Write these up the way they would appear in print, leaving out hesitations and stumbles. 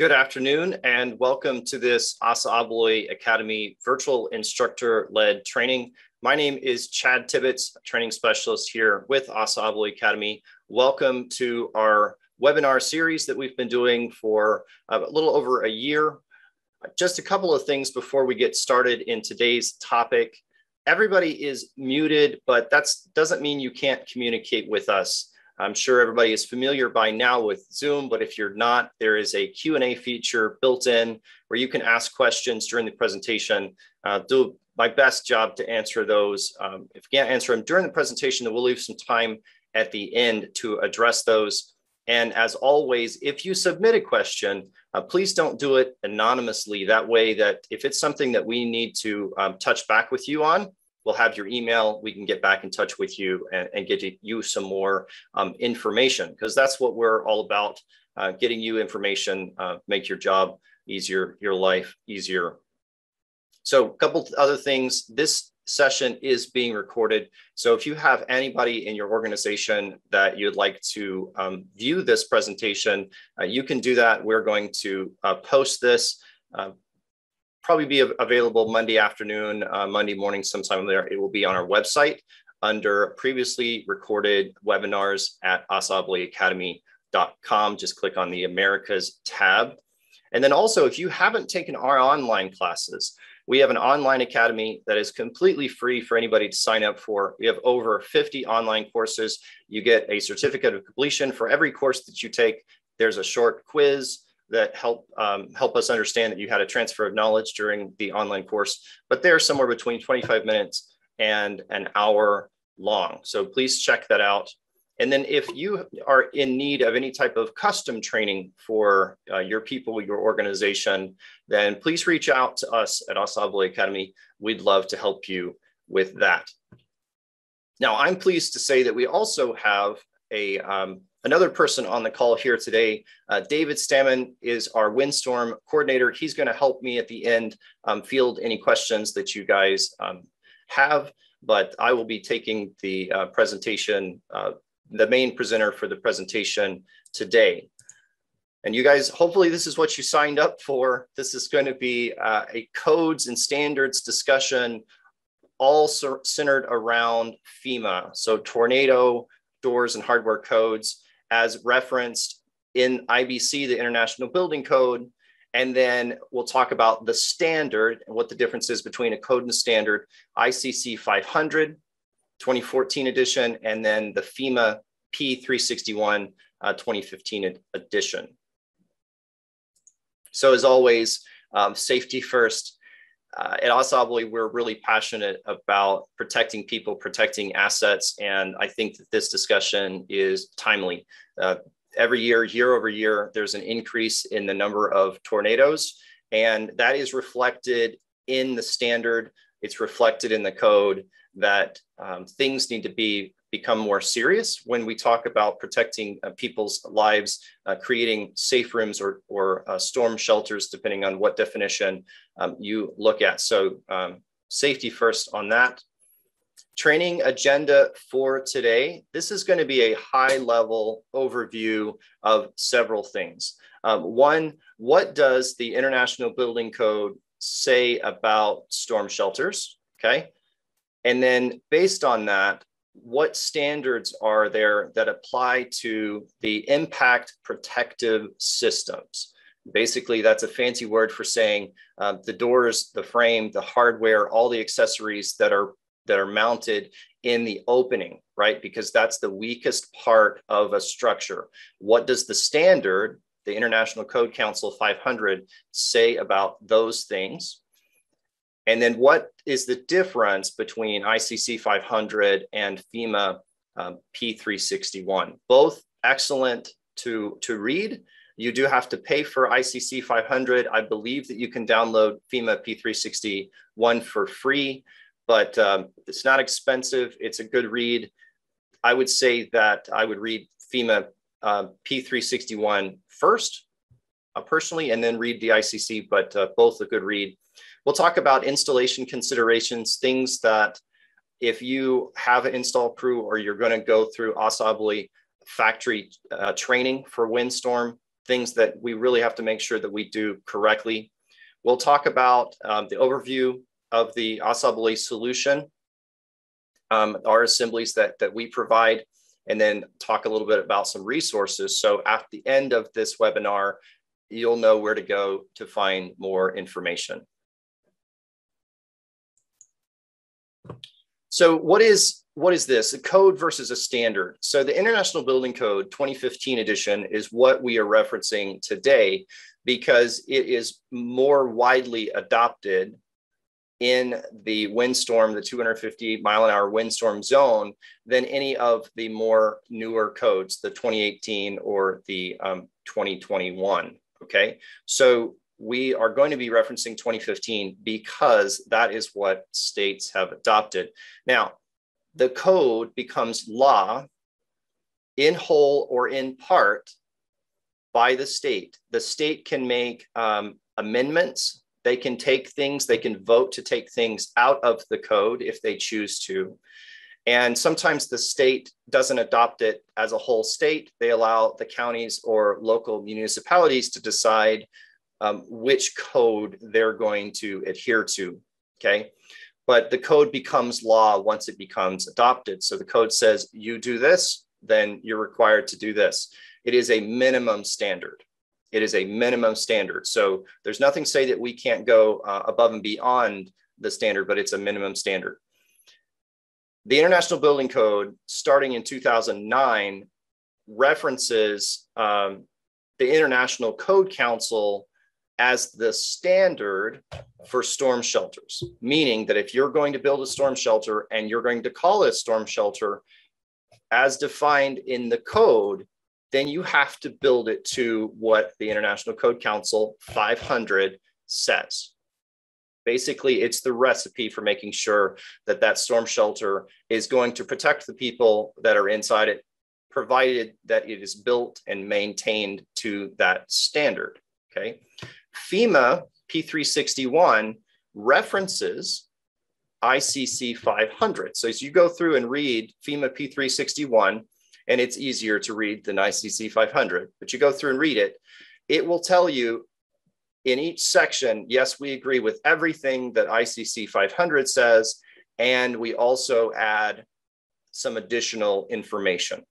Good afternoon and welcome to this ABLOY Academy virtual instructor-led training. My name is Chad Tibbets, training specialist here with ABLOY Academy. Welcome to our webinar series that we've been doing for a little over a year. Just a couple of things before we get started in today's topic. Everybody is muted, but that doesn't mean you can't communicate with us. I'm sure everybody is familiar by now with Zoom, but if you're not, there is a Q&A feature built in where you can ask questions during the presentation. Do my best job to answer those. If you can't answer them during the presentation, then we'll leave some time at the end to address those. And as always, if you submit a question, please don't do it anonymously. That way that if it's something that we need to touch back with you on, we'll have your email, we can get back in touch with you and get you some more information, because that's what we're all about, getting you information, make your job easier, your life easier. So a couple other things, this session is being recorded. So if you have anybody in your organization that you'd like to view this presentation, you can do that. We're going to post this, probably be available Monday afternoon, Monday morning, sometime there. It will be on our website under previously recorded webinars at assabloyacademy.com. Just click on the Americas tab. And then also, if you haven't taken our online classes, we have an online academy that is completely free for anybody to sign up for. We have over 50 online courses. You get a certificate of completion for every course that you take. There's a short quiz that help us understand that you had a transfer of knowledge during the online course, but they're somewhere between 25 minutes and an hour long. So please check that out. And then if you are in need of any type of custom training for your people, your organization, then please reach out to us at ABLOY Academy. We'd love to help you with that. Now, I'm pleased to say that we also have another person on the call here today. David Stammen is our Windstorm coordinator. He's going to help me at the end field any questions that you guys have, but I will be taking the presentation, the main presenter for the presentation today. And you guys, hopefully this is what you signed up for. This is going to be a codes and standards discussion, all centered around FEMA. So tornado, doors and hardware codes as referenced in IBC, the International Building Code. And then we'll talk about the standard and what the difference is between a code and a standard, ICC 500, 2014 edition, and then the FEMA P361, 2015 edition. So as always, safety first. At ABLOY, we're really passionate about protecting people, protecting assets, and I think that this discussion is timely. Every year, year over year, there's an increase in the number of tornadoes, and that is reflected in the standard. It's reflected in the code that things need to become more serious when we talk about protecting people's lives, creating safe rooms or storm shelters, depending on what definition you look at. So safety first on that. Training agenda for today. This is going to be a high-level overview of several things. One, what does the International Building Code say about storm shelters? Okay. And then based on that, what standards are there that apply to the impact protective systems? Basically, that's a fancy word for saying the doors, the frame, the hardware, all the accessories that are mounted in the opening, right? Because that's the weakest part of a structure. What does the standard, the International Code Council 500, say about those things? And then what is the difference between ICC 500 and FEMA P361? Both excellent to read. You do have to pay for ICC 500. I believe that you can download FEMA P361 for free, but it's not expensive. It's a good read. I would say that I would read FEMA P361 first, personally, and then read the ICC, but both a good read. We'll talk about installation considerations, things that if you have an install crew or you're going to go through ASSA ABLOY factory training for Windstorm, things that we really have to make sure that we do correctly. We'll talk about the overview of the ABLOY solution, our assemblies that we provide, and then talk a little bit about some resources. So at the end of this webinar, you'll know where to go to find more information. So what is this? A code versus a standard. So the International Building Code 2015 edition is what we are referencing today because it is more widely adopted in the windstorm, the 250-mile-an-hour windstorm zone, than any of the more newer codes, the 2018 or the 2021, okay? So we are going to be referencing 2015 because that is what states have adopted. Now, the code becomes law in whole or in part by the state. The state can make amendments. They can take things, they can vote to take things out of the code if they choose to. And sometimes the state doesn't adopt it as a whole state. They allow the counties or local municipalities to decide which code they're going to adhere to, okay? But the code becomes law once it becomes adopted. So the code says, you do this, then you're required to do this. It is a minimum standard. It is a minimum standard. So there's nothing to say that we can't go above and beyond the standard, but it's a minimum standard. The International Building Code, starting in 2009, references the International Code Council as the standard for storm shelters, meaning that if you're going to build a storm shelter and you're going to call it a storm shelter as defined in the code, then you have to build it to what the International Code Council 500 says. Basically, it's the recipe for making sure that that storm shelter is going to protect the people that are inside it, provided that it is built and maintained to that standard, okay? FEMA P361 references ICC 500. So as you go through and read FEMA P361, and it's easier to read than ICC 500, but you go through and read it, it will tell you in each section, yes, we agree with everything that ICC 500 says, and we also add some additional information.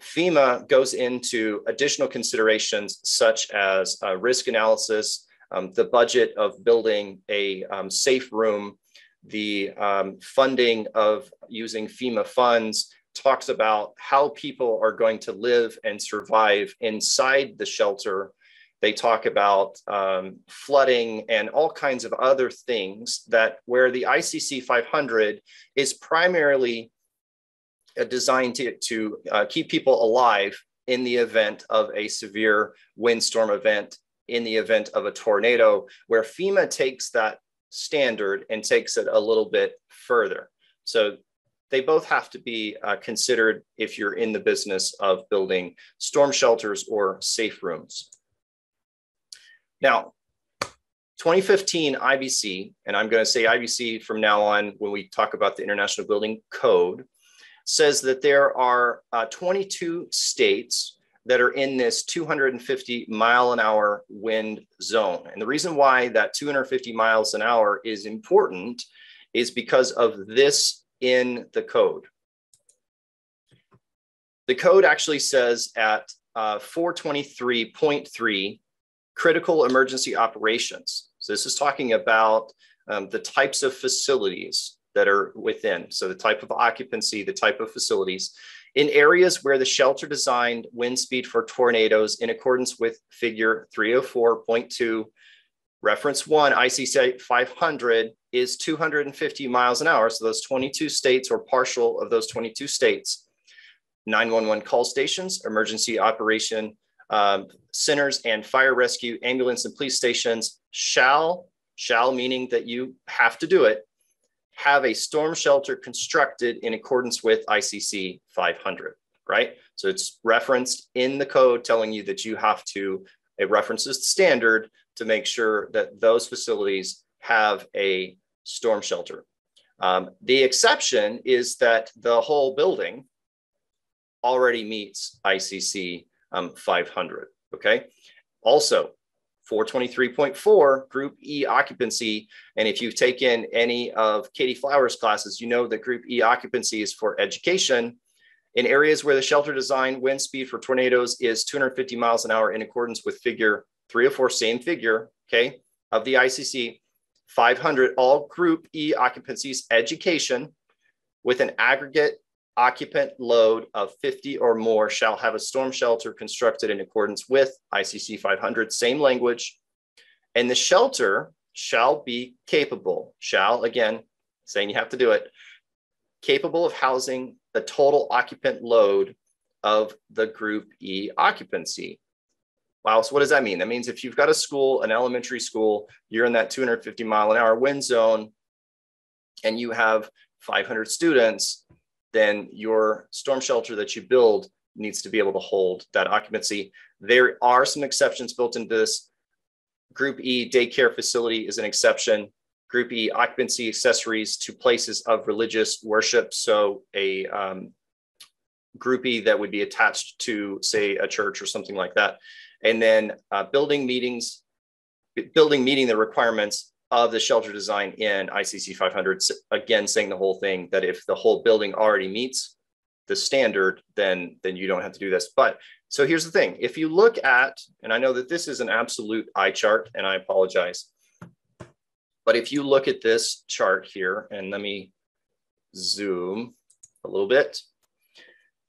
FEMA goes into additional considerations such as risk analysis, the budget of building a safe room, the funding of using FEMA funds, talks about how people are going to live and survive inside the shelter. They talk about flooding and all kinds of other things that where the ICC 500 is primarily designed to keep people alive in the event of a severe windstorm event, in the event of a tornado, where FEMA takes that standard and takes it a little bit further. So they both have to be considered if you're in the business of building storm shelters or safe rooms. Now, 2015 IBC, and I'm going to say IBC from now on when we talk about the International Building Code, says that there are 22 states that are in this 250-mile-an-hour wind zone. And the reason why that 250 miles an hour is important is because of this in the code. The code actually says at 423.3, critical emergency operations. So this is talking about the types of facilities that are within. So the type of occupancy, the type of facilities in areas where the shelter designed wind speed for tornadoes in accordance with figure 304.2, reference 1, ICC 500 is 250 miles an hour. So those 22 states or partial of those 22 states, 911 call stations, emergency operation centers and fire rescue, ambulance and police stations shall meaning that you have to do it, have a storm shelter constructed in accordance with ICC 500, right? So it's referenced in the code telling you that you have to, it references the standard to make sure that those facilities have a storm shelter. The exception is that the whole building already meets ICC 500. okay? Also, 423.4 Group E occupancy, and if you've taken any of Katie Flowers' classes, you know that Group E occupancy is for education in areas where the shelter design wind speed for tornadoes is 250 miles an hour in accordance with figure 304, same figure, okay, of the ICC 500. All Group E occupancies education with an aggregate occupant load of 50 or more shall have a storm shelter constructed in accordance with ICC 500, same language. And the shelter shall be capable, shall, again, saying you have to do it, capable of housing the total occupant load of the Group E occupancy. Wow, so what does that mean? That means if you've got a school, an elementary school, you're in that 250 mile an hour wind zone, and you have 500 students, then your storm shelter that you build needs to be able to hold that occupancy. There are some exceptions built into this. Group E daycare facility is an exception. Group E occupancy accessories to places of religious worship. So a Group E that would be attached to, say, a church or something like that. And then building meeting the requirements of the shelter design in ICC 500, again, saying the whole thing, that if the whole building already meets the standard, then you don't have to do this. But so here's the thing. If you look at, and I know that this is an absolute eye chart, and I apologize, but if you look at this chart here, and let me zoom a little bit,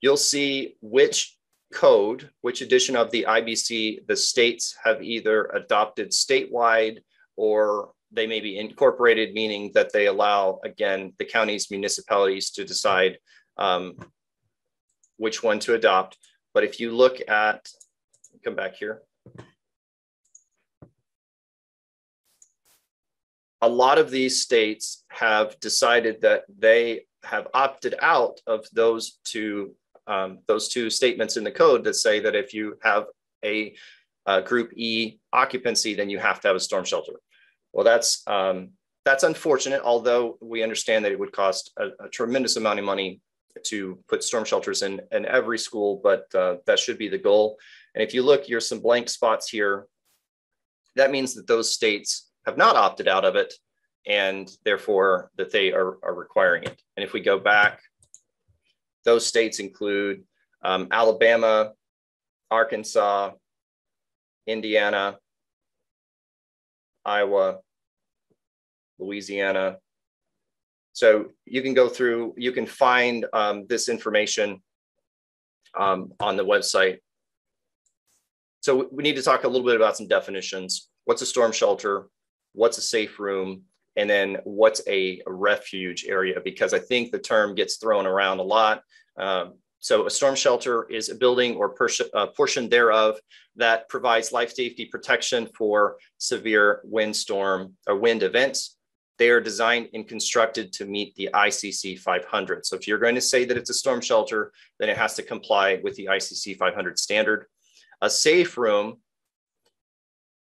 you'll see which code, which edition of the IBC the states have either adopted statewide, or they may be incorporated, meaning that they allow, again, the counties, municipalities to decide which one to adopt. But if you look at, come back here, a lot of these states have decided that they have opted out of those two statements in the code that say that if you have a Group E occupancy, then you have to have a storm shelter. Well, that's unfortunate, although we understand that it would cost a tremendous amount of money to put storm shelters in every school, but that should be the goal. And if you look, here's some blank spots here. That means that those states have not opted out of it, and therefore that they are requiring it. And if we go back, those states include Alabama, Arkansas, Indiana, Iowa, Louisiana. So you can go through, you can find this information on the website. So we need to talk a little bit about some definitions. What's a storm shelter? What's a safe room? And then what's a refuge area? Because I think the term gets thrown around a lot. So a storm shelter is a building or portion thereof that provides life safety protection for severe windstorm or wind events. They are designed and constructed to meet the ICC 500. So if you're going to say that it's a storm shelter, then it has to comply with the ICC 500 standard. A safe room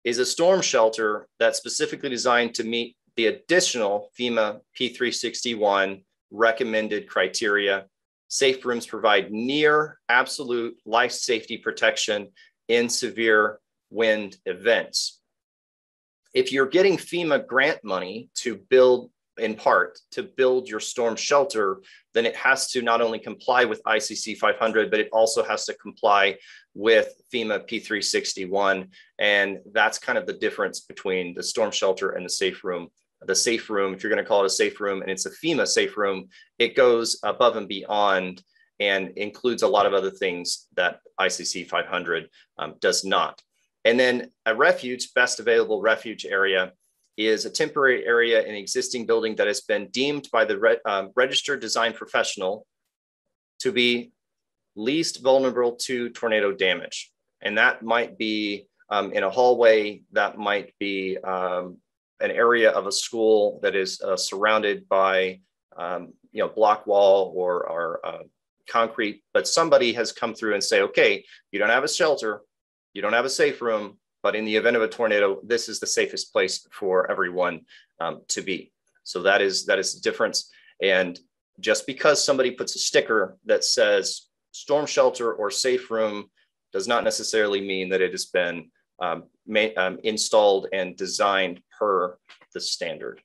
is a storm shelter that's specifically designed to meet the additional FEMA P361 recommended criteria. Safe rooms provide near absolute life safety protection in severe wind events. If you're getting FEMA grant money to build, in part, to build your storm shelter, then it has to not only comply with ICC 500, but it also has to comply with FEMA P361. And that's kind of the difference between the storm shelter and the safe room. The safe room, if you're going to call it a safe room and it's a FEMA safe room, it goes above and beyond and includes a lot of other things that ICC 500 does not. And then a refuge, best available refuge area, is a temporary area in an existing building that has been deemed by the registered design professional to be least vulnerable to tornado damage. And that might be in a hallway, that might be an area of a school that is surrounded by block wall or concrete, but somebody has come through and say, okay, you don't have a shelter, you don't have a safe room, but in the event of a tornado, this is the safest place for everyone to be. So that is the difference. And just because somebody puts a sticker that says storm shelter or safe room does not necessarily mean that it has been installed and designed per the standard.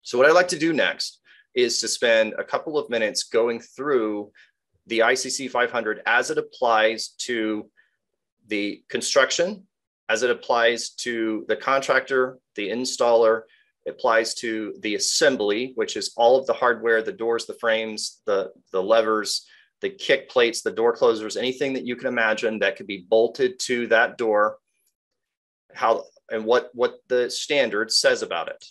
So what I'd like to do next is to spend a couple of minutes going through the ICC 500 as it applies to the construction, as it applies to the contractor, the installer, it applies to the assembly, which is all of the hardware, the doors, the frames, the levers, the kick plates, the door closers, anything that you can imagine that could be bolted to that door, how and what the standard says about it.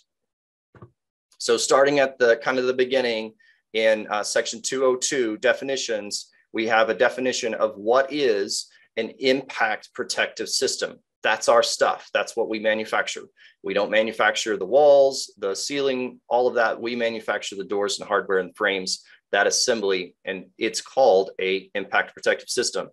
So starting at the kind of the beginning in section 202 definitions, we have a definition of what is an impact protective system. That's our stuff. That's what we manufacture. We don't manufacture the walls, the ceiling, all of that. We manufacture the doors and hardware and frames, that assembly, and it's called a impact protective system.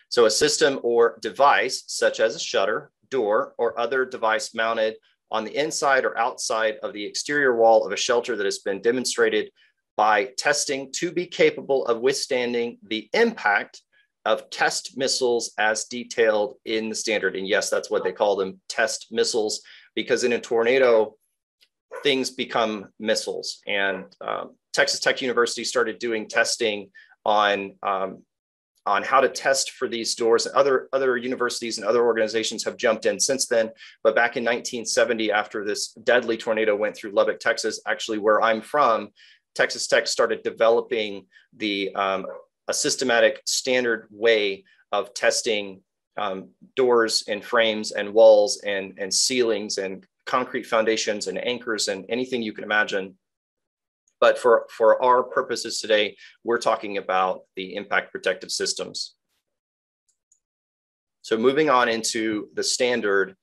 So a system or device such as a shutter, door, or other device mounted on the inside or outside of the exterior wall of a shelter that has been demonstrated by testing to be capable of withstanding the impact of test missiles as detailed in the standard. And yes, that's what they call them, test missiles, because in a tornado, things become missiles. And Texas Tech University started doing testing on how to test for these doors. Other universities and other organizations have jumped in since then. But back in 1970, after this deadly tornado went through Lubbock, Texas, actually where I'm from, Texas Tech started developing a systematic standard way of testing doors and frames and walls and ceilings and concrete foundations and anchors and anything you can imagine. But for our purposes today, we're talking about the impact protective systems. So moving on into the standard,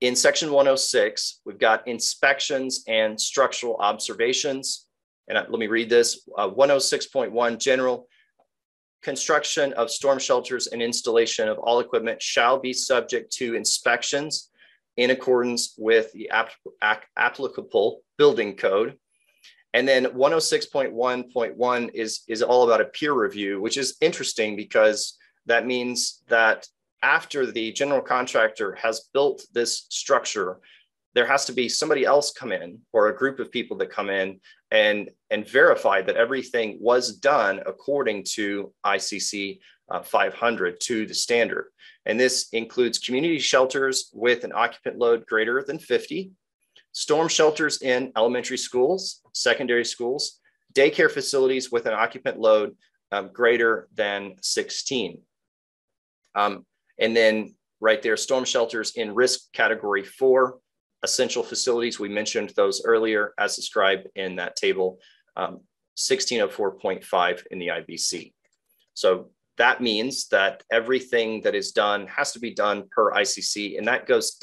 in section 106, we've got inspections and structural observations. And let me read this, 106.1 general. Construction of storm shelters and installation of all equipment shall be subject to inspections in accordance with the applicable building code. And then 106.1.1 is all about a peer review, which is interesting because that means that after the general contractor has built this structure, there has to be somebody else come in or a group of people that come in and verify that everything was done according to ICC 500 to the standard. And this includes community shelters with an occupant load greater than 50, storm shelters in elementary schools, secondary schools, daycare facilities with an occupant load greater than 16. And then right there, storm shelters in risk category 4, essential facilities, we mentioned those earlier as described in that table, 1604.5 in the IBC. So that means that everything that is done has to be done per ICC, and that goes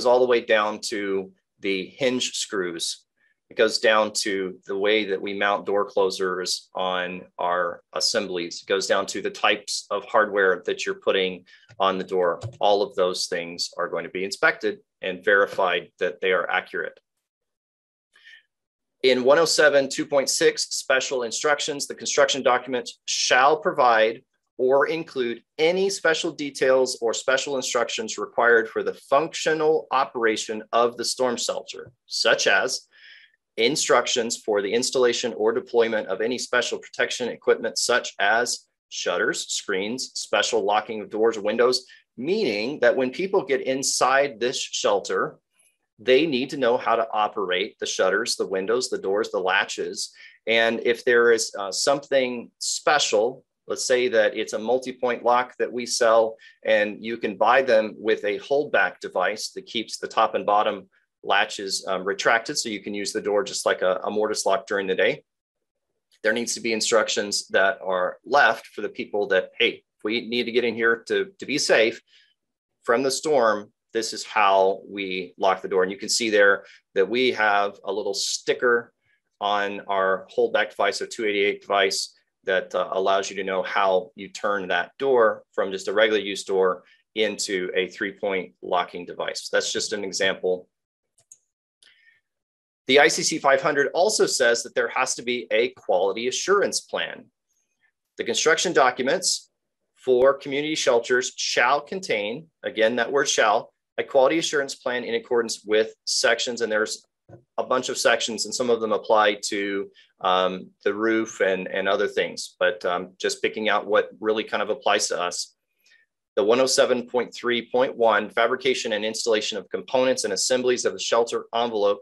all the way down to the hinge screws. It goes down to the way that we mount door closers on our assemblies. It goes down to the types of hardware that you're putting on the door. All of those things are going to be inspected and verified that they are accurate. In 107 2.6 special instructions, the construction documents shall provide or include any special details or special instructions required for the functional operation of the storm shelter, such as instructions for the installation or deployment of any special protection equipment, such as shutters, screens, special locking of doors or windows, meaning that when people get inside this shelter, they need to know how to operate the shutters, the windows, the doors, the latches. And if there is something special, let's say that it's a multi-point lock that we sell, and you can buy them with a holdback device that keeps the top and bottom latches retracted, so you can use the door just like a mortise lock during the day. There needs to be instructions that are left for the people that, hey, if we need to get in here to be safe from the storm, this is how we lock the door. And you can see there that we have a little sticker on our holdback device, a 288 device, that allows you to know how you turn that door from just a regular use door into a 3-point locking device. That's just an example. The ICC 500 also says that there has to be a quality assurance plan. The construction documents for community shelters shall contain, again, that word shall, a quality assurance plan in accordance with sections. And there's a bunch of sections, and some of them apply to the roof and other things, but just picking out what really kind of applies to us. The 107.3.1, fabrication and installation of components and assemblies of the shelter envelope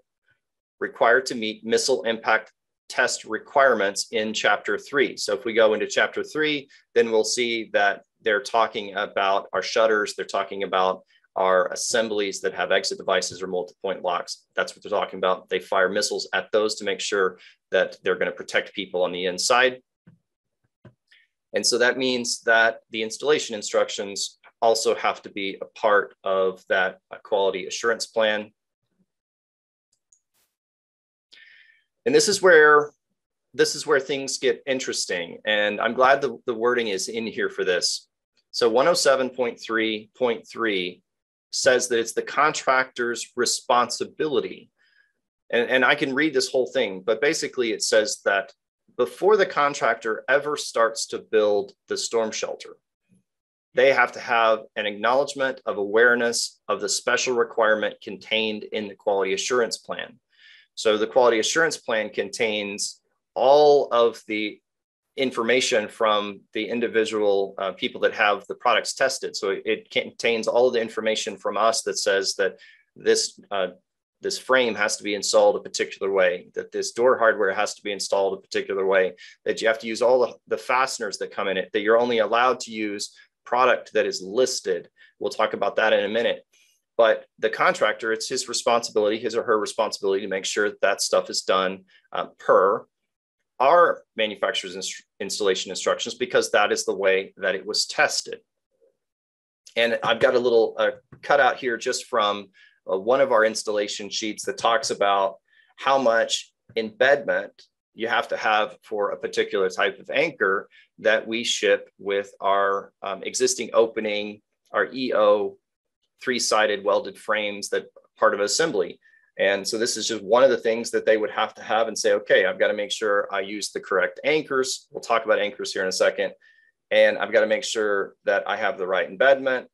required to meet missile impact test requirements in Chapter 3. So if we go into Chapter 3, then we'll see that they're talking about our shutters, they're talking about our assemblies that have exit devices or multi-point locks. That's what they're talking about. They fire missiles at those to make sure that they're going to protect people on the inside. And so that means that the installation instructions also have to be a part of that quality assurance plan. And this is where things get interesting. And I'm glad the wording is in here for this. So 107.3.3 says that it's the contractor's responsibility. And I can read this whole thing, but basically it says that before the contractor ever starts to build the storm shelter, they have to have an acknowledgement of awareness of the special requirement contained in the quality assurance plan. So the quality assurance plan contains all of the information from the individual people that have the products tested. So it contains all of the information from us that says that this frame has to be installed a particular way, that this door hardware has to be installed a particular way, that you have to use all the fasteners that come in it, that you're only allowed to use product that is listed. We'll talk about that in a minute. But the contractor, it's his responsibility, his or her responsibility to make sure that that stuff is done per our manufacturer's installation instructions, because that is the way that it was tested. And I've got a little cutout here just from one of our installation sheets that talks about how much embedment you have to have for a particular type of anchor that we ship with our existing opening, our EO, three-sided welded frames that part of assembly. And so this is just one of the things that they would have to have and say, okay, I've got to make sure I use the correct anchors. We'll talk about anchors here in a second. And I've got to make sure that I have the right embedment,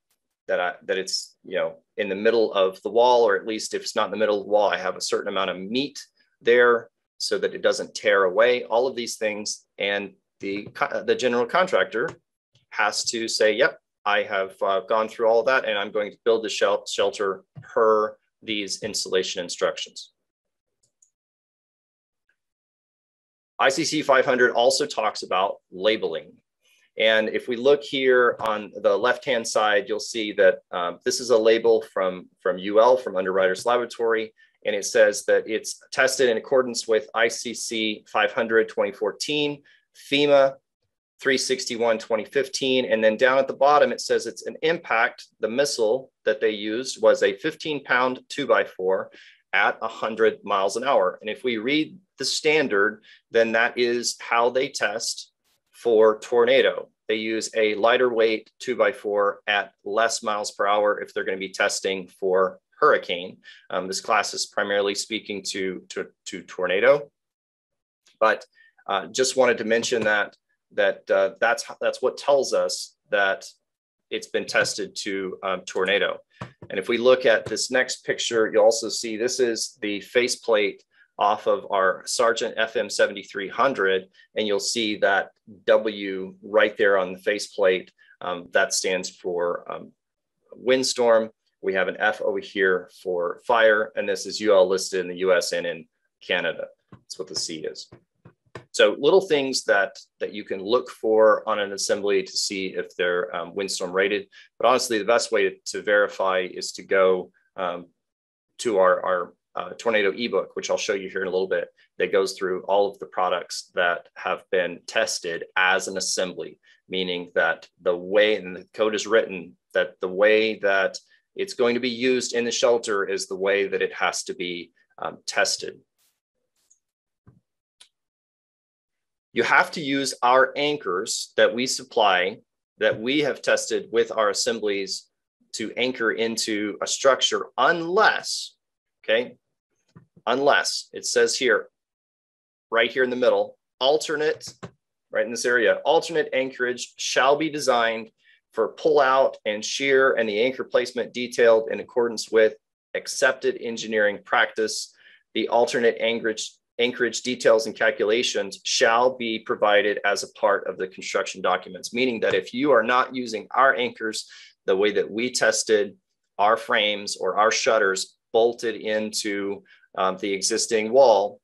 that it's, you know, in the middle of the wall, or at least if it's not in the middle of the wall, I have a certain amount of meat there so that it doesn't tear away, all of these things. And the general contractor has to say, yep, I have gone through all of that, and I'm going to build the shelter per these installation instructions. ICC 500 also talks about labeling. And if we look here on the left-hand side, you'll see that this is a label from UL, from Underwriters Laboratory, and it says that it's tested in accordance with ICC 500 2014, FEMA 361 2015, and then down at the bottom it says it's an impact. The missile that they used was a 15-pound 2x4 at 100 miles an hour. And if we read the standard, then that is how they test for tornado. They use a lighter weight 2x4 at less miles per hour if they're going to be testing for hurricane. This class is primarily speaking to tornado, but just wanted to mention that's what tells us that it's been tested to tornado. And if we look at this next picture, you'll also see this is the faceplate off of our Sargent FM 7300, and you'll see that W right there on the faceplate. That stands for Windstorm. We have an F over here for fire, and this is UL listed in the US and in Canada. That's what the C is. So little things that you can look for on an assembly to see if they're Windstorm rated. But honestly, the best way to verify is to go to our tornado ebook, which I'll show you here in a little bit, that goes through all of the products that have been tested as an assembly, meaning that the way, and the code is written, that the way that it's going to be used in the shelter is the way that it has to be tested. You have to use our anchors that we supply, that we have tested with our assemblies, to anchor into a structure unless, okay, unless it says here, right here in the middle, alternate, right in this area, alternate anchorage shall be designed for pullout and shear and the anchor placement detailed in accordance with accepted engineering practice. The alternate anchorage details and calculations shall be provided as a part of the construction documents, meaning that if you are not using our anchors the way that we tested our frames or our shutters bolted into the existing wall,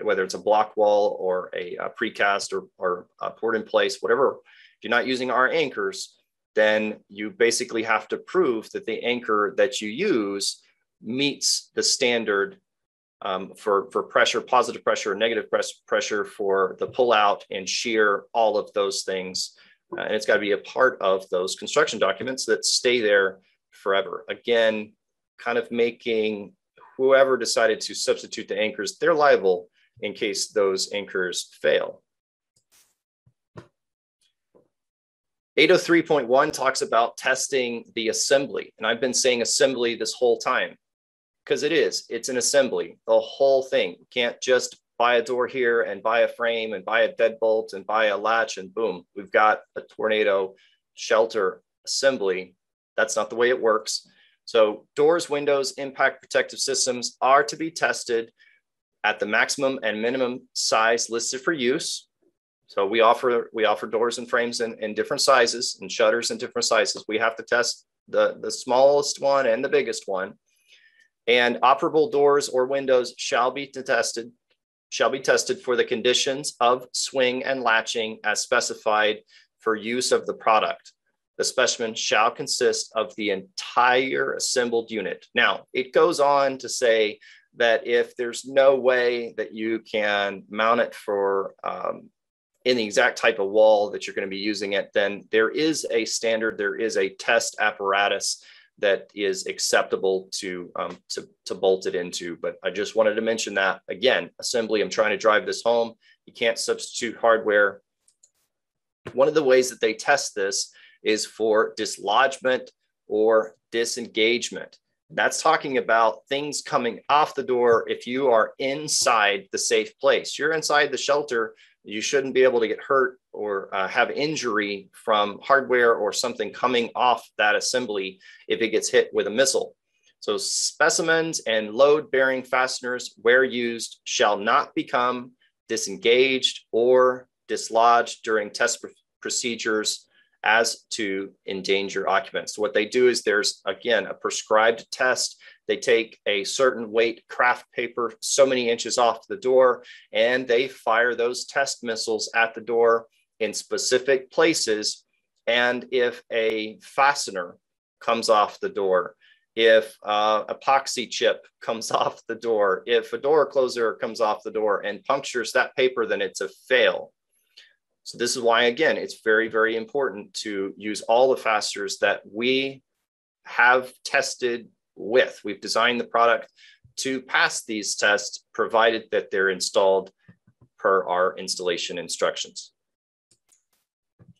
whether it's a block wall or a precast or a poured in place, whatever, if you're not using our anchors, then you basically have to prove that the anchor that you use meets the standard for pressure, positive pressure, negative pressure for the pullout and shear, all of those things. And it's got to be a part of those construction documents that stay there forever. Again, kind of making whoever decided to substitute the anchors, they're liable in case those anchors fail. 803.1 talks about testing the assembly. And I've been saying assembly this whole time because it's an assembly, the whole thing. You can't just buy a door here and buy a frame and buy a deadbolt and buy a latch and boom, we've got a tornado shelter assembly. That's not the way it works. So doors, windows, impact protective systems are to be tested at the maximum and minimum size listed for use. So we offer doors and frames in different sizes and shutters in different sizes. We have to test the smallest one and the biggest one. And operable doors or windows shall be tested for the conditions of swing and latching as specified for use of the product. The specimen shall consist of the entire assembled unit. Now, it goes on to say that if there's no way that you can mount it for in the exact type of wall that you're going to be using it, then there is a standard, there is a test apparatus that is acceptable to bolt it into. But I just wanted to mention that again, assembly, I'm trying to drive this home. You can't substitute hardware. One of the ways that they test this is for dislodgement or disengagement. That's talking about things coming off the door. If you are inside the safe place, you're inside the shelter, you shouldn't be able to get hurt or have injury from hardware or something coming off that assembly if it gets hit with a missile. So specimens and load-bearing fasteners, where used, shall not become disengaged or dislodged during test procedures as to endanger occupants. So what they do is there's, again, a prescribed test. They take a certain weight craft paper, so many inches off the door, and they fire those test missiles at the door in specific places. And if a fastener comes off the door, if epoxy chip comes off the door, if a door closer comes off the door and punctures that paper, then it's a fail. So this is why, again, it's very, very important to use all the fasteners that we have tested with. We've designed the product to pass these tests, provided that they're installed per our installation instructions.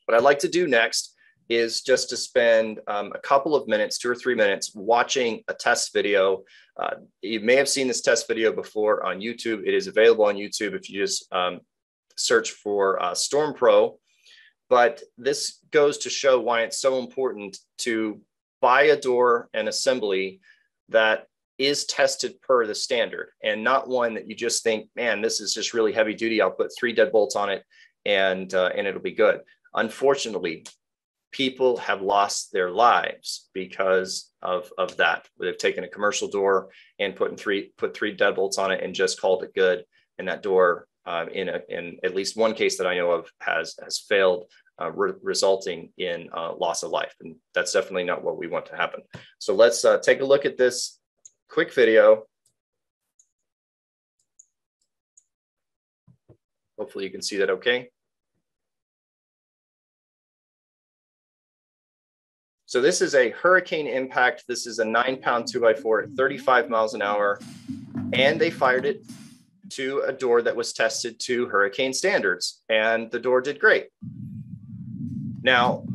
What I'd like to do next is just to spend a couple of minutes, 2 or 3 minutes, watching a test video. You may have seen this test video before on YouTube. It is available on YouTube if you just search for Storm Pro. But this goes to show why it's so important to buy a door and assembly that is tested per the standard, and not one that you just think, man, this is just really heavy duty. I'll put 3 deadbolts on it and it'll be good. Unfortunately, people have lost their lives because of that. They've taken a commercial door and put 3 deadbolts on it and just called it good. And that door, in at least one case that I know of, has failed, resulting in loss of life. And that's definitely not what we want to happen. So let's take a look at this quick video. Hopefully you can see that okay. So this is a hurricane impact. This is a 9-pound 2x4 at 35 miles an hour. And they fired it to a door that was tested to hurricane standards. And the door did great. Now,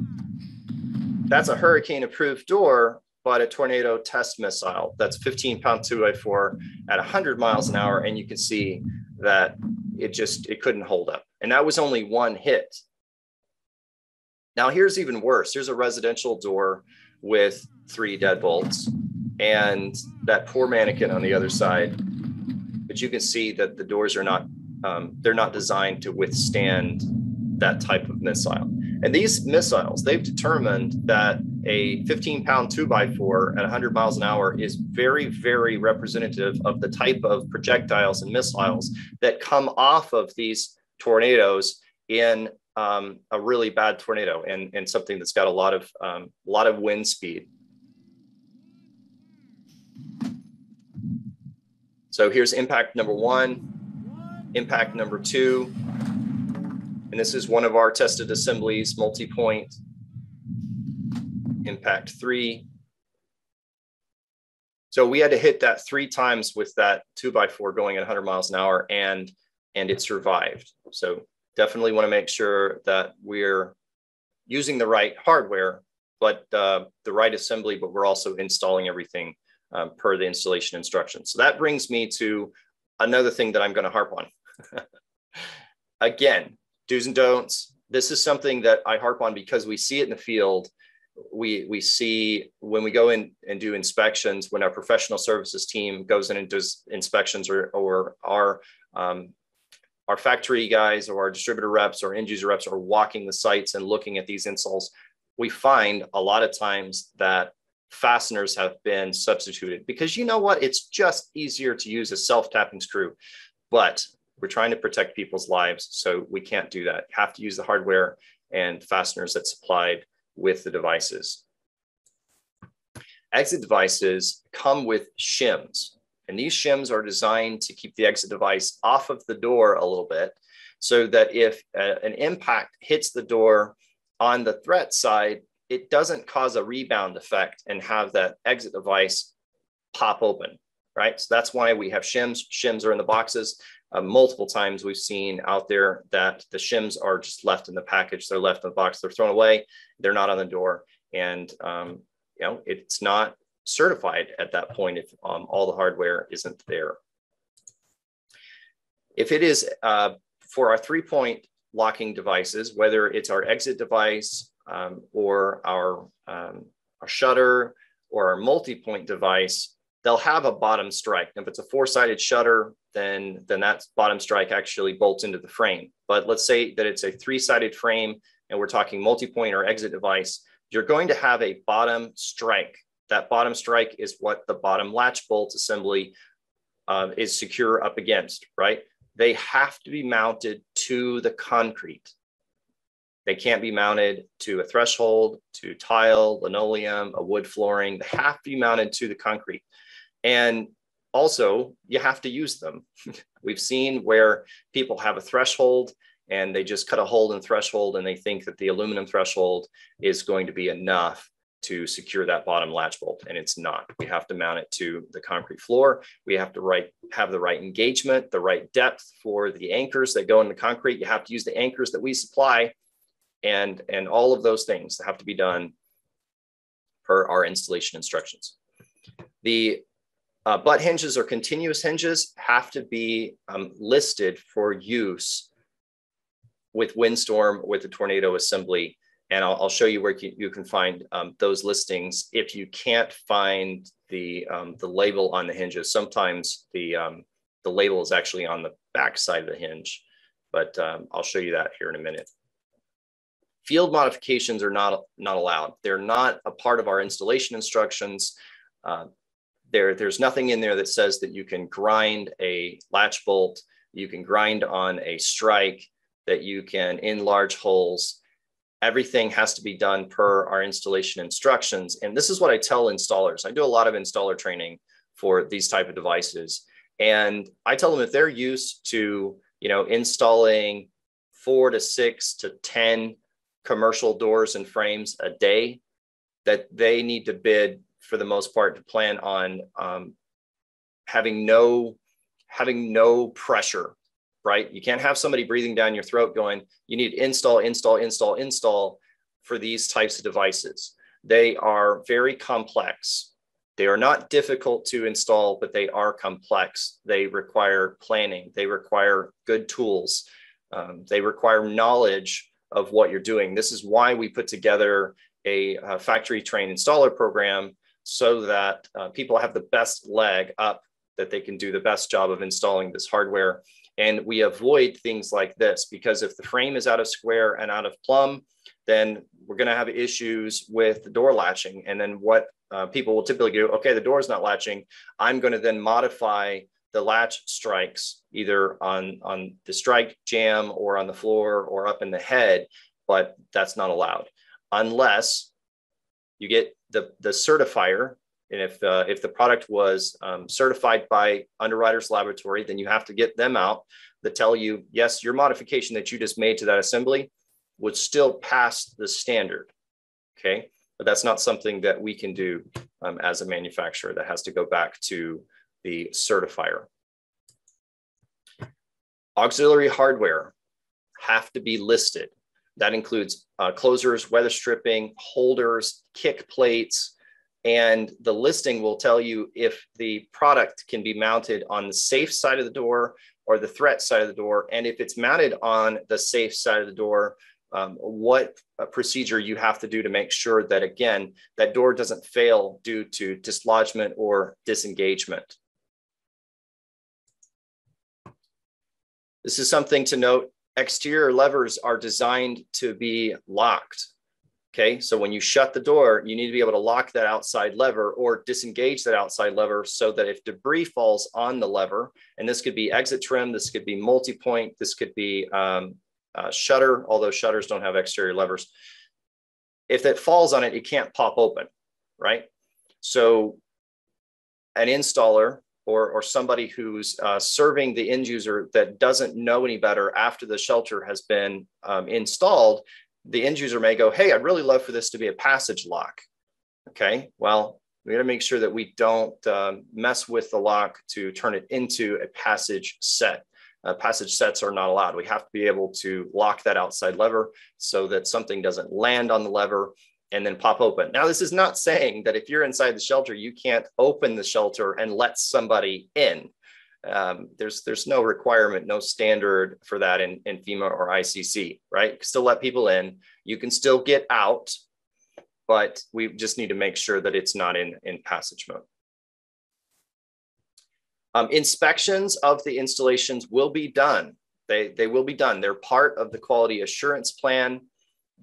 that's a hurricane approved door, but a tornado test missile. That's 15-pound 2x4 at 100 miles an hour. And you can see that it couldn't hold up. And that was only one hit. Now here's even worse. Here's a residential door with 3 deadbolts and that poor mannequin on the other side. But you can see that the doors are not, they're not designed to withstand that type of missile. And these missiles, they've determined that a 15-pound 2x4 at 100 miles an hour is very, very representative of the type of projectiles and missiles that come off of these tornadoes in a really bad tornado and something that's got a lot of wind speed. So here's impact number 1, impact number 2. And this is one of our tested assemblies, multi-point. Impact 3. So we had to hit that 3 times with that 2x4 going at 100 miles an hour, and it survived. So definitely want to make sure that we're using the right hardware, but the right assembly, but we're also installing everything per the installation instructions. So that brings me to another thing that I'm going to harp on. Again, do's and don'ts. This is something that I harp on because we see it in the field. We see when we go in and do inspections, when our professional services team goes in and does inspections, or our factory guys or our distributor reps or end user reps are walking the sites and looking at these installs, we find a lot of times that fasteners have been substituted because, you know what, it's just easier to use a self-tapping screw, but we're trying to protect people's lives, so we can't do that. You have to use the hardware and fasteners that's supplied with the devices. Exit devices come with shims, and these shims are designed to keep the exit device off of the door a little bit so that if an impact hits the door on the threat side, it doesn't cause a rebound effect and have that exit device pop open, right? So that's why we have shims. Shims are in the boxes. Multiple times we've seen out there that the shims are just left in the package. They're left in the box. They're thrown away. They're not on the door. And, you know, it's not certified at that point if all the hardware isn't there. If it is for our 3-point locking devices, whether it's our exit device or our shutter or our multi-point device, they'll have a bottom strike. If it's a 4-sided shutter, then that bottom strike actually bolts into the frame. But let's say that it's a 3-sided frame and we're talking multi-point or exit device, you're going to have a bottom strike. That bottom strike is what the bottom latch bolt assembly is secure up against, right? They have to be mounted to the concrete. They can't be mounted to a threshold, to tile, linoleum, a wood flooring. They have to be mounted to the concrete. And also, you have to use them. We've seen where people have a threshold and they just cut a hole in the threshold and they think that the aluminum threshold is going to be enough to secure that bottom latch bolt, and it's not. We have to mount it to the concrete floor. We have to have the right engagement, the right depth for the anchors that go in the concrete. You have to use the anchors that we supply, and all of those things have to be done per our installation instructions. The butt hinges or continuous hinges have to be listed for use with Windstorm, with the tornado assembly. And I'll show you where you can find those listings. If you can't find the label on the hinges, sometimes the label is actually on the back side of the hinge, but I'll show you that here in a minute. Field modifications are not allowed. They're not a part of our installation instructions. There's nothing in there that says that you can grind a latch bolt, you can grind on a strike, that you can enlarge holes. Everything has to be done per our installation instructions. And this is what I tell installers. I do a lot of installer training for these type of devices. And I tell them if they're used to, installing 4 to 6 to 10 commercial doors and frames a day, that they need to bid for the most part to plan on having no pressure, right? You can't have somebody breathing down your throat going, you need install for these types of devices. They are very complex. They are not difficult to install, but they are complex. They require planning. They require good tools. They require knowledge of what you're doing. This is why we put together a factory trained installer program, so that people have the best leg up, that they can do the best job of installing this hardware. And we avoid things like this, because if the frame is out of square and out of plumb, then we're going to have issues with the door latching. And then what people will typically do, okay, the door is not latching, I'm going to then modify the latch strikes either on the strike jamb or on the floor or up in the head, but that's not allowed unless you get the certifier. And if the product was certified by Underwriters Laboratory, then you have to get them out that tell you, yes, your modification that you just made to that assembly would still pass the standard, okay? But that's not something that we can do as a manufacturer. That has to go back to the certifier. Auxiliary hardware have to be listed. That includes closers, weather stripping, holders, kick plates, and the listing will tell you if the product can be mounted on the safe side of the door or the threat side of the door. And if it's mounted on the safe side of the door, what procedure you have to do to make sure that, again, that door doesn't fail due to dislodgement or disengagement. This is something to note. Exterior levers are designed to be locked. Okay, so when you shut the door, you need to be able to lock that outside lever or disengage that outside lever, so that if debris falls on the lever, and this could be exit trim, this could be multi-point, this could be shutter, although shutters don't have exterior levers. If it falls on it, it can't pop open, right? So an installer or somebody who's serving the end user that doesn't know any better after the shelter has been installed, the end user may go, hey, I'd really love for this to be a passage lock. Okay, well, we gotta make sure that we don't mess with the lock to turn it into a passage set. Passage sets are not allowed. We have to be able to lock that outside lever so that something doesn't land on the lever and then pop open. Now, this is not saying that if you're inside the shelter, you can't open the shelter and let somebody in. There's no requirement, no standard for that in FEMA or ICC, right? You can still let people in, you can still get out, but we just need to make sure that it's not in passage mode. Inspections of the installations will be done. They will be done. They're part of the quality assurance plan.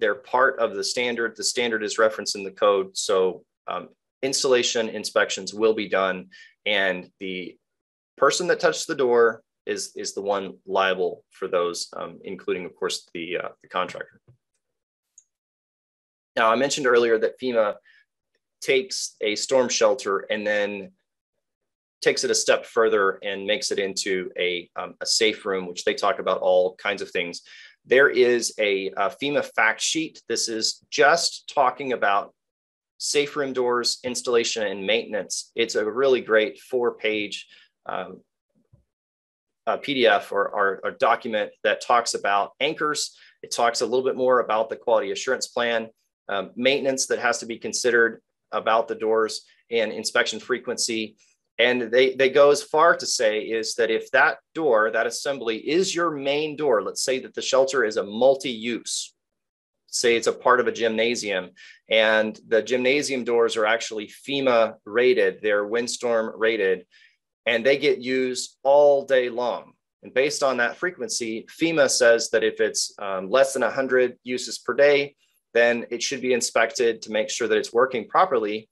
They're part of the standard. The standard is referenced in the code. So installation inspections will be done, and the person that touched the door is the one liable for those, including, of course, the contractor. Now, I mentioned earlier that FEMA takes a storm shelter and then takes it a step further and makes it into a safe room, which they talk about all kinds of things. There is a FEMA fact sheet. This is just talking about safe room doors, installation, and maintenance. It's a really great 4-page PDF or document that talks about anchors. It talks a little bit more about the quality assurance plan, maintenance that has to be considered about the doors, and inspection frequency. And they go as far to say is that if that door, that assembly is your main door, let's say that the shelter is a multi-use, say it's a part of a gymnasium, and the gymnasium doors are actually FEMA rated, they're Windstorm rated, and they get used all day long. And based on that frequency, FEMA says that if it's less than 100 uses per day, then it should be inspected to make sure that it's working properly,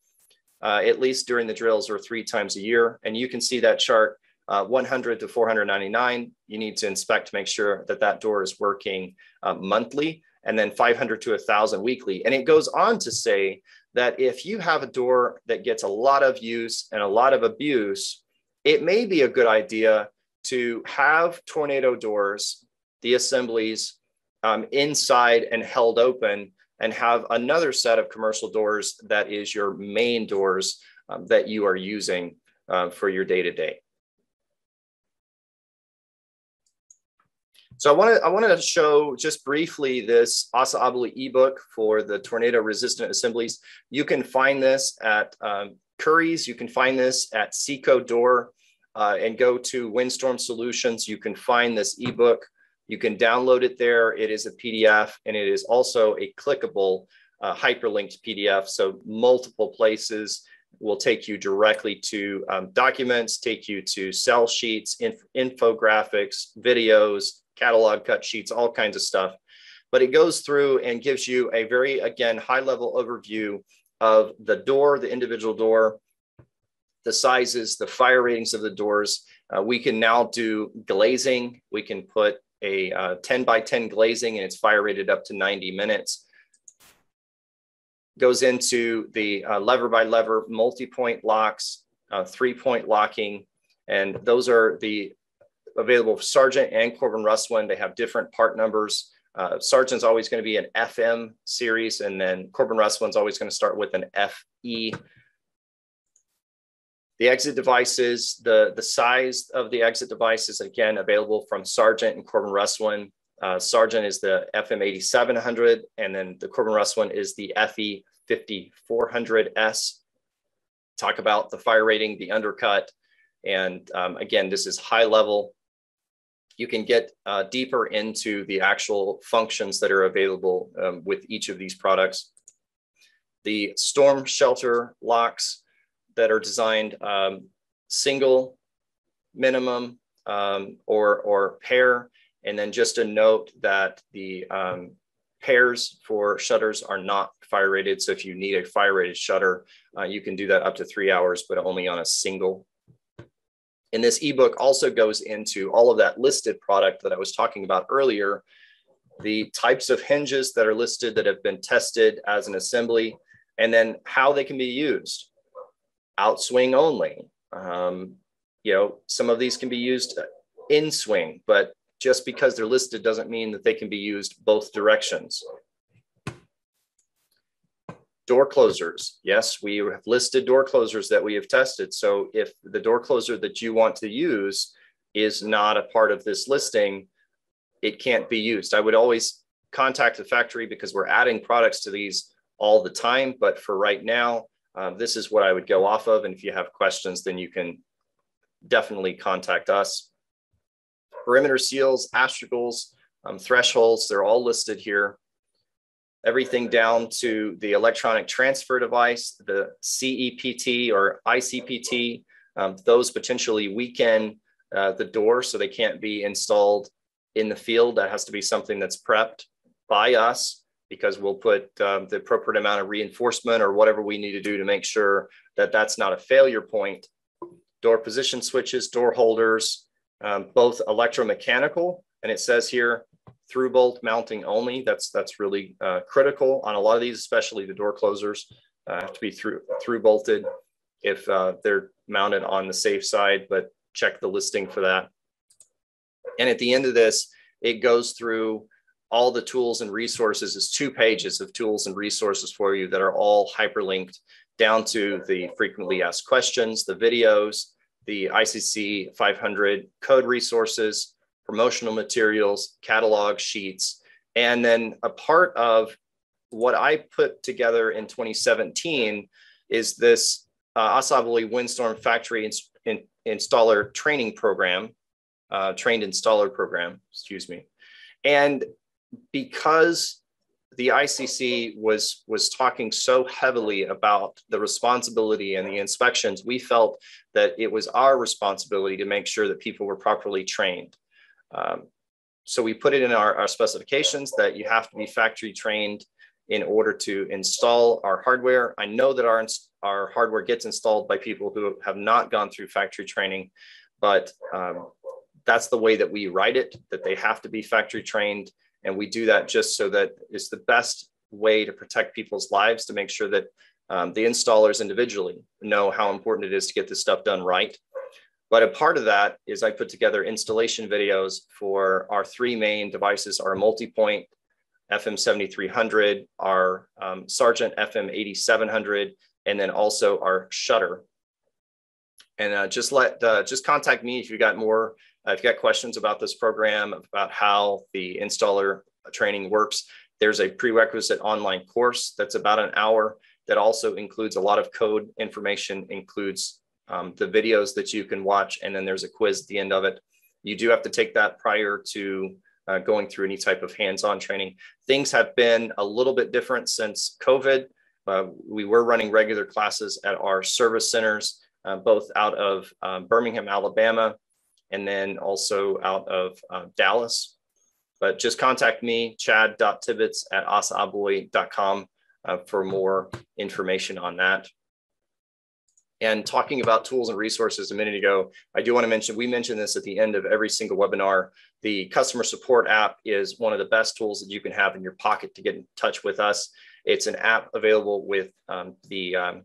at least during the drills, or 3 times a year. And you can see that chart, 100 to 499, you need to inspect to make sure that that door is working monthly, and then 500 to 1,000 weekly. And it goes on to say that if you have a door that gets a lot of use and a lot of abuse, it may be a good idea to have tornado doors, the assemblies, inside and held open, and have another set of commercial doors that is your main doors that you are using for your day-to-day. So I want to show just briefly this ASSA ABLOY ebook for the tornado resistant assemblies. You can find this at Curry's. You can find this at Seco Door, and go to Windstorm Solutions. You can find this ebook You can download it there. It is a PDF, and it is also a clickable hyperlinked PDF. So multiple places will take you directly to documents, take you to sell sheets, infographics, videos, catalog cut sheets, all kinds of stuff. But it goes through and gives you a very, again, high-level overview of the door, the individual door, the sizes, the fire ratings of the doors. We can now do glazing. We can put a 10 by 10 glazing, and it's fire rated up to 90 minutes. Goes into the lever by lever multi-point locks, 3-point locking, and those are the available for Sargent and Corbin Russwin. They have different part numbers. Sargent's always going to be an FM series, and then Corbin Russwin's always going to start with an FE. The exit devices, the size of the exit devices, again, available from Sargent and Corbin Russwin. Sargent is the FM 8700, and then the Corbin Russwin is the FE 5400S. Talk about the fire rating, the undercut, and again, this is high level. You can get deeper into the actual functions that are available with each of these products. The storm shelter locks that are designed single, minimum, or pair. And then just a note that the pairs for shutters are not fire rated. So if you need a fire rated shutter, you can do that up to 3 hours, but only on a single. And this ebook also goes into all of that listed product that I was talking about earlier, the types of hinges that are listed that have been tested as an assembly, and then how they can be used. Outswing only. You know, some of these can be used in swing, but just because they're listed doesn't mean that they can be used both directions. Door closers. Yes, we have listed door closers that we have tested. So if the door closer that you want to use is not a part of this listing, it can't be used. I would always contact the factory because we're adding products to these all the time. But for right now, this is what I would go off of. And if you have questions, then you can definitely contact us. Perimeter seals, astragals, thresholds, they're all listed here. Everything down to the electronic transfer device, the CEPT or ICPT, those potentially weaken the door, so they can't be installed in the field. That has to be something that's prepped by us, because we'll put the appropriate amount of reinforcement or whatever we need to do to make sure that that's not a failure point. Door position switches, door holders, both electromechanical, and it says here, through bolt mounting only. That's really critical on a lot of these, especially the door closers have to be through bolted if they're mounted on the safe side, but check the listing for that. And at the end of this, it goes through all the tools and resources. It's 2 pages of tools and resources for you that are all hyperlinked down to the frequently asked questions, the videos, the ICC 500 code resources, promotional materials, catalog sheets. And then a part of what I put together in 2017 is this ASSA ABLOY Windstorm factory installer training program, trained installer program, excuse me. And because the ICC was talking so heavily about the responsibility and the inspections, we felt that it was our responsibility to make sure that people were properly trained. So we put it in our specifications that you have to be factory trained in order to install our hardware. I know that our hardware gets installed by people who have not gone through factory training, but that's the way that we write it, that they have to be factory trained. And we do that just so that it's the best way to protect people's lives, to make sure that the installers individually know how important it is to get this stuff done right. But a part of that is I put together installation videos for our 3 main devices, our multi-point FM 7300, our Sargent FM 8700, and then also our shutter. And just contact me if you got more, if you got questions about this program, about how the installer training works. There's a prerequisite online course that's about an hour that also includes a lot of code information, includes the videos that you can watch, and then there's a quiz at the end of it. You do have to take that prior to going through any type of hands-on training. Things have been a little bit different since COVID. We were running regular classes at our service centers, both out of Birmingham, Alabama, and then also out of Dallas. But just contact me, chad.tibbets@assaabloy.com for more information on that. And talking about tools and resources a minute ago, I do want to mention, we mentioned this at the end of every single webinar, the customer support app is one of the best tools that you can have in your pocket to get in touch with us. It's an app available with the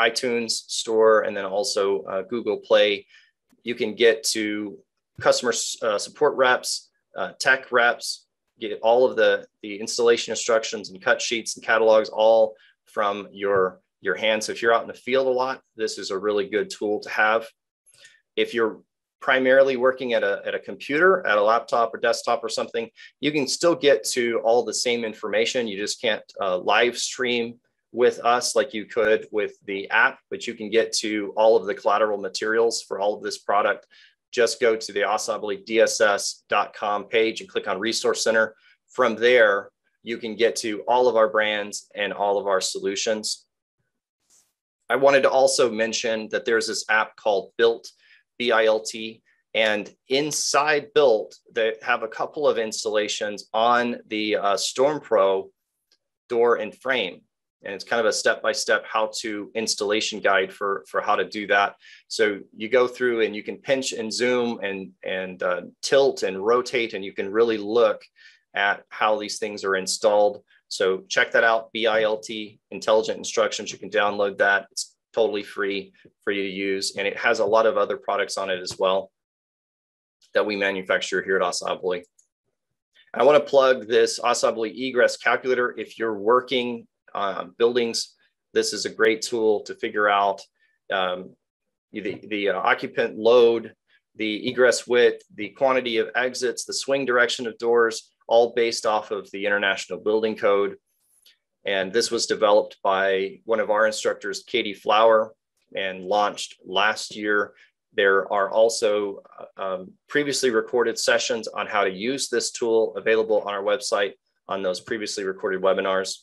iTunes store and then also Google Play. You can get to customer support reps, tech reps, get all of the installation instructions and cut sheets and catalogs all from your hands. So if you're out in the field a lot, this is a really good tool to have. If you're primarily working at a computer, at a laptop or desktop or something, you can still get to all the same information. You just can't live stream with us like you could with the app, but you can get to all of the collateral materials for all of this product. Just go to the ASSA-DSS.com page and click on Resource Center. From there, you can get to all of our brands and all of our solutions. I wanted to also mention that there's this app called VILT, B-I-L-T, and inside VILT, they have a couple of installations on the Storm Pro door and frame. And it's kind of a step-by-step how-to installation guide for how to do that. So you go through and you can pinch and zoom and tilt and rotate, and you can really look at how these things are installed. So check that out, BILT, Intelligent Instructions. You can download that. It's totally free for you to use. And it has a lot of other products on it as well that we manufacture here at ASSA ABLOY. I want to plug this ASSA ABLOY Egress calculator. If you're working buildings, this is a great tool to figure out the occupant load, the egress width, the quantity of exits, the swing direction of doors, all based off of the International Building Code. And this was developed by one of our instructors, Katie Flower, and launched last year. There are also previously recorded sessions on how to use this tool available on our website on those previously recorded webinars.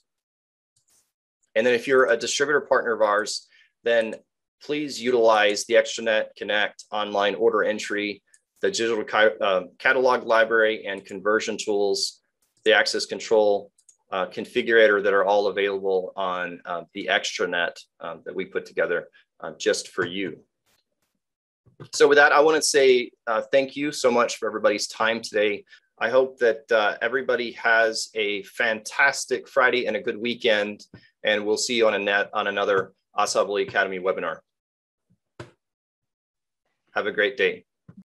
And then if you're a distributor partner of ours, then please utilize the Extranet Connect online order entry, the digital catalog library and conversion tools, the access control configurator that are all available on the Extranet that we put together just for you. So with that, I want to say thank you so much for everybody's time today. I hope that everybody has a fantastic Friday and a good weekend, and we'll see you on another ASSA ABLOY Academy webinar. Have a great day.